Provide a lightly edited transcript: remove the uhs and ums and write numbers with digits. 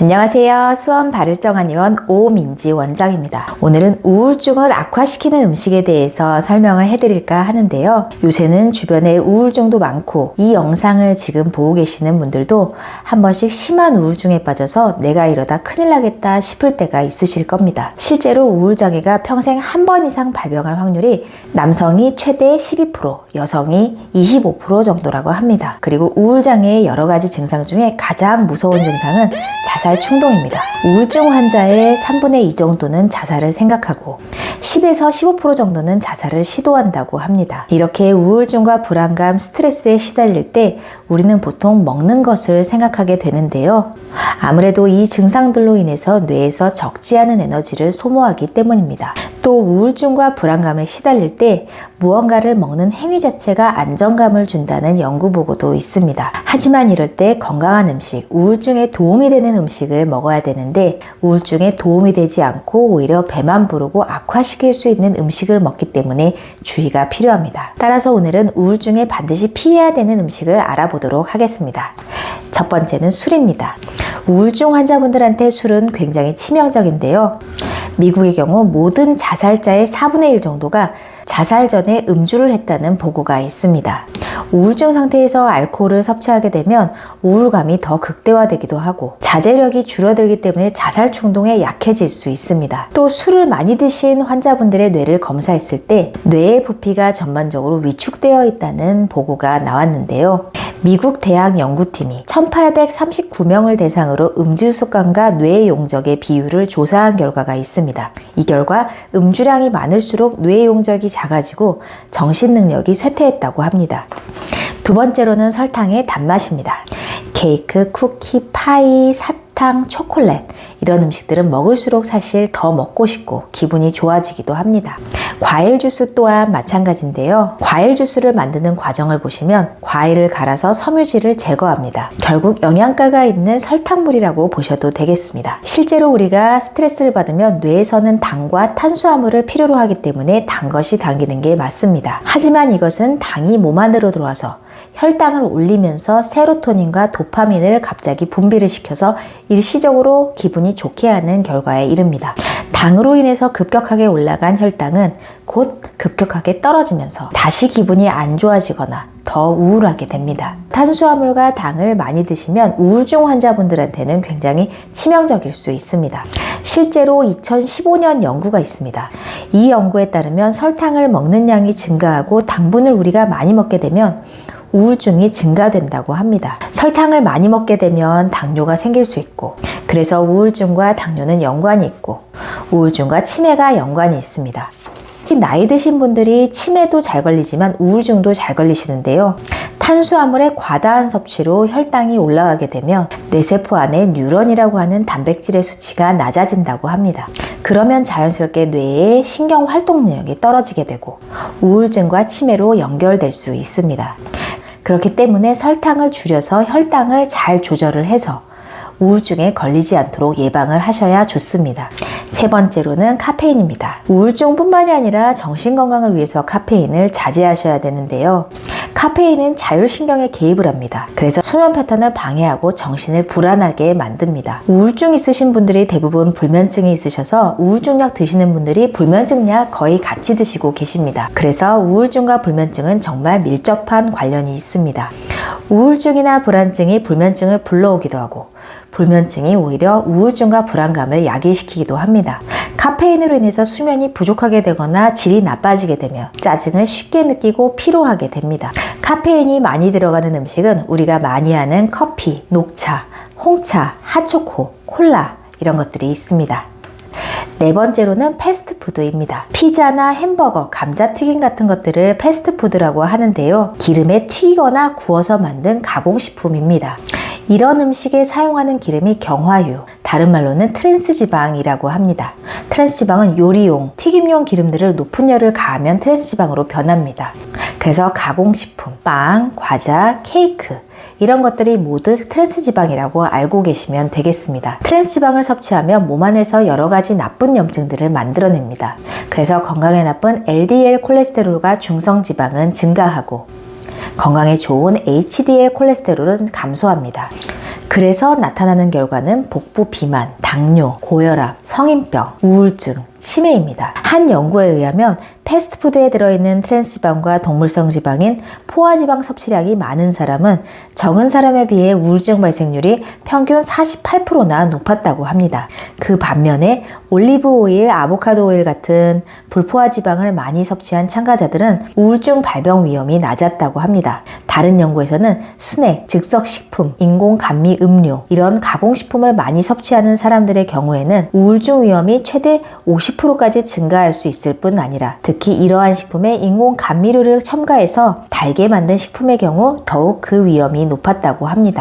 안녕하세요. 수원 발을정한의원 오민지 원장입니다. 오늘은 우울증을 악화시키는 음식에 대해서 설명을 해드릴까 하는데요. 요새는 주변에 우울증도 많고 이 영상을 지금 보고 계시는 분들도 한 번씩 심한 우울증에 빠져서 내가 이러다 큰일 나겠다 싶을 때가 있으실 겁니다. 실제로 우울장애가 평생 한 번 이상 발병할 확률이 남성이 최대 12%, 여성이 25% 정도라고 합니다. 그리고 우울장애의 여러 가지 증상 중에 가장 무서운 증상은 자살 충동입니다. 우울증 환자의 3분의 2 정도는 자살을 생각하고 10에서 15% 정도는 자살을 시도한다고 합니다. 이렇게 우울증과 불안감, 스트레스에 시달릴 때 우리는 보통 먹는 것을 생각하게 되는데요. 아무래도 이 증상들로 인해서 뇌에서 적지 않은 에너지를 소모하기 때문입니다. 또 우울증과 불안감에 시달릴 때 무언가를 먹는 행위 자체가 안정감을 준다는 연구 보고도 있습니다. 하지만 이럴 때 건강한 음식, 우울증에 도움이 되는 음식을 먹어야 되는데 우울증에 도움이 되지 않고 오히려 배만 부르고 악화시킬 수 있는 음식을 먹기 때문에 주의가 필요합니다. 따라서 오늘은 우울증에 반드시 피해야 되는 음식을 알아보도록 하겠습니다. 첫 번째는 술입니다. 우울증 환자분들한테 술은 굉장히 치명적인데요. 미국의 경우 모든 자살자의 4분의 1 정도가 자살 전에 음주를 했다는 보고가 있습니다. 우울증 상태에서 알코올을 섭취하게 되면 우울감이 더 극대화되기도 하고 자제력이 줄어들기 때문에 자살 충동에 약해질 수 있습니다. 또 술을 많이 드신 환자분들의 뇌를 검사했을 때 뇌의 부피가 전반적으로 위축되어 있다는 보고가 나왔는데요. 미국 대학 연구팀이 1839명을 대상으로 음주 습관과 뇌 용적의 비율을 조사한 결과가 있습니다. 이 결과 음주량이 많을수록 뇌 용적이 작아지고 정신 능력이 쇠퇴했다고 합니다. 두 번째로는 설탕의 단맛입니다. 케이크, 쿠키, 파이, 사탕, 초콜릿 이런 음식들은 먹을수록 사실 더 먹고 싶고 기분이 좋아지기도 합니다. 과일 주스 또한 마찬가지인데요. 과일 주스를 만드는 과정을 보시면 과일을 갈아서 섬유질을 제거합니다. 결국 영양가가 있는 설탕물이라고 보셔도 되겠습니다. 실제로 우리가 스트레스를 받으면 뇌에서는 당과 탄수화물을 필요로 하기 때문에 단 것이 당기는 게 맞습니다. 하지만 이것은 당이 몸 안으로 들어와서 혈당을 올리면서 세로토닌과 도파민을 갑자기 분비를 시켜서 일시적으로 기분이 좋게 하는 결과에 이릅니다. 당으로 인해서 급격하게 올라간 혈당은 곧 급격하게 떨어지면서 다시 기분이 안 좋아지거나 더 우울하게 됩니다. 탄수화물과 당을 많이 드시면 우울증 환자분들한테는 굉장히 치명적일 수 있습니다. 실제로 2015년 연구가 있습니다. 이 연구에 따르면 설탕을 먹는 양이 증가하고 당분을 우리가 많이 먹게 되면 우울증이 증가된다고 합니다. 설탕을 많이 먹게 되면 당뇨가 생길 수 있고 그래서 우울증과 당뇨는 연관이 있고 우울증과 치매가 연관이 있습니다. 특히 나이 드신 분들이 치매도 잘 걸리지만 우울증도 잘 걸리시는데요. 탄수화물의 과다한 섭취로 혈당이 올라가게 되면 뇌세포 안에 뉴런이라고 하는 단백질의 수치가 낮아진다고 합니다. 그러면 자연스럽게 뇌의 신경 활동 능력이 떨어지게 되고 우울증과 치매로 연결될 수 있습니다. 그렇기 때문에 설탕을 줄여서 혈당을 잘 조절을 해서 우울증에 걸리지 않도록 예방을 하셔야 좋습니다. 세 번째로는 카페인입니다. 우울증뿐만이 아니라 정신건강을 위해서 카페인을 자제하셔야 되는데요. 카페인은 자율신경에 개입을 합니다. 그래서 수면 패턴을 방해하고 정신을 불안하게 만듭니다. 우울증 있으신 분들이 대부분 불면증이 있으셔서 우울증약 드시는 분들이 불면증약 거의 같이 드시고 계십니다. 그래서 우울증과 불면증은 정말 밀접한 관련이 있습니다. 우울증이나 불안증이 불면증을 불러오기도 하고 불면증이 오히려 우울증과 불안감을 야기시키기도 합니다. 카페인으로 인해서 수면이 부족하게 되거나 질이 나빠지게 되며 짜증을 쉽게 느끼고 피로하게 됩니다. 카페인이 많이 들어가는 음식은 우리가 많이 하는 커피, 녹차, 홍차, 핫초코, 콜라 이런 것들이 있습니다. 네 번째로는 패스트푸드입니다. 피자나 햄버거, 감자튀김 같은 것들을 패스트푸드라고 하는데요. 기름에 튀기거나 구워서 만든 가공식품입니다. 이런 음식에 사용하는 기름이 경화유, 다른 말로는 트랜스지방이라고 합니다. 트랜스지방은 요리용, 튀김용 기름들을 높은 열을 가하면 트랜스지방으로 변합니다. 그래서 가공식품, 빵, 과자, 케이크 이런 것들이 모두 트랜스지방이라고 알고 계시면 되겠습니다. 트랜스지방을 섭취하면 몸 안에서 여러 가지 나쁜 염증들을 만들어냅니다. 그래서 건강에 나쁜 LDL 콜레스테롤과 중성지방은 증가하고 건강에 좋은 HDL 콜레스테롤은 감소합니다. 그래서 나타나는 결과는 복부 비만, 당뇨, 고혈압, 성인병, 우울증, 치매입니다. 한 연구에 의하면 패스트푸드에 들어있는 트랜스지방과 동물성 지방인 포화지방 섭취량이 많은 사람은 적은 사람에 비해 우울증 발생률이 평균 48%나 높았다고 합니다. 그 반면에 올리브 오일, 아보카도 오일 같은 불포화 지방을 많이 섭취한 참가자들은 우울증 발병 위험이 낮았다고 합니다. 다른 연구에서는 스낵, 즉석 식품, 인공 감미 음료 이런 가공식품을 많이 섭취하는 사람들의 경우에는 우울증 위험이 최대 50%까지 증가할 수 있을 뿐 아니라 특히 이러한 식품에 인공 감미료를 첨가해서 달게 만든 식품의 경우 더욱 그 위험이 높았다고 합니다.